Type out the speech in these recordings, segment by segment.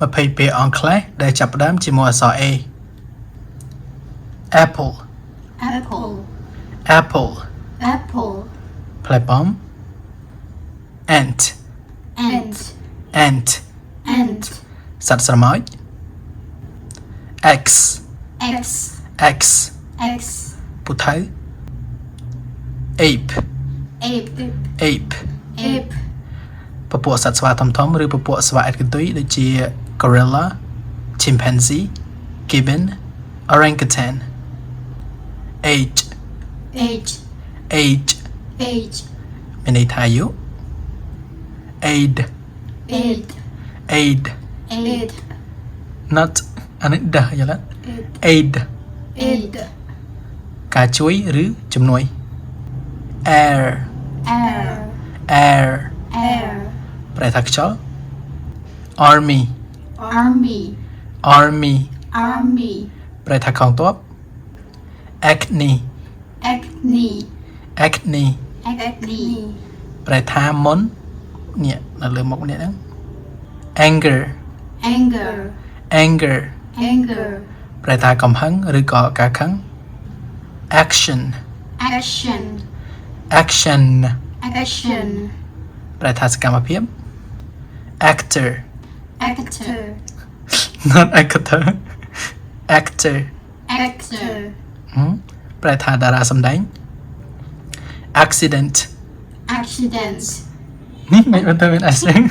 มาเพย์เปอองแคลได้จับด้ามจิมัวสอเอ apple apple apple apple แพลปอม ant ant ant ant สัตว์สมอย x x x x ผู้ไทย ape ape ape ape ปะปวกสัตว์สวาทอมๆหรือปะปวกสวาแอดกันตุยដូចជា gorilla chimpanzee gibbon orangutan age age age age មានន័យថាអាយុ aid aid aid aid not អានេះដាស់យល់អេ aid aid ការជួយឬជំនួយ air air air air ប្រែថាខ្យល់ army army army army ប្រែថាកងទ័ព acne acne acne acne ប្រែថាមុននេះនៅលើមុខនេះហ្នឹង anger anger anger anger ប្រែថាកំហឹងឬក៏ការខឹង action action action action ប្រែថាសកម្មភាព actor actor not actor actor actor ប្រែថាតារាសម្ដែង accident accident នេះមិនបន្តមាន accident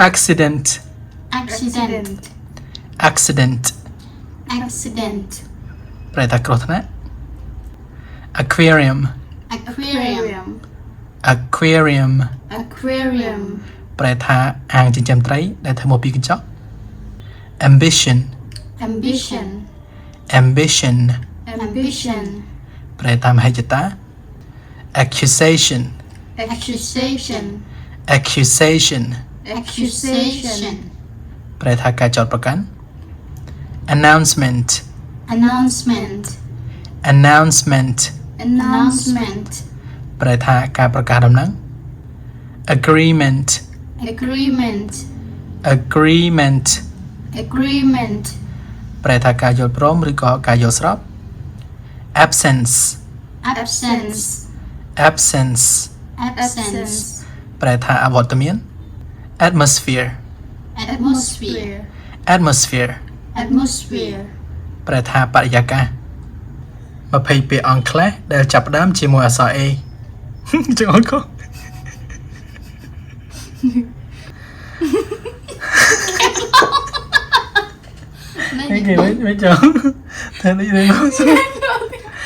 accident accident accident accident ប្រែថាគ្រោះថ្នាក់ aquarium aquarium aquarium aquarium ប្រែថាអាងចិញ្ចឹមត្រីដែលធ្វើមកពីកញ្ចក់ ambition ambition ambition ambition ប្រែថាមហិច្ឆតា accusation accusation accusation accusation ប្រែថាការចោទប្រកាន់ announcement announcement announcement announcement ប្រែថាការប្រកាសដំណឹង agreement agreement agreement agreement ប្រែថាការយល់ព្រមឬក៏ការយល់ស្រប absence absence absence absence ប្រែថាអវត្តមាន atmosphere atmosphere atmosphere atmosphere ប្រែថាបរិយាកាស20ពាក្យអង់គ្លេសដែលចាប់ផ្ដើមជាមួយអក្សរ A ចឹងអត់ខុសនេះគេមិនចង់តែនេះនេះមក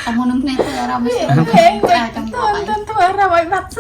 អមនឹងគ្នាធ្វើអារម្មណ៍ เพลงแบบตอนตัวเราไอ้บัตร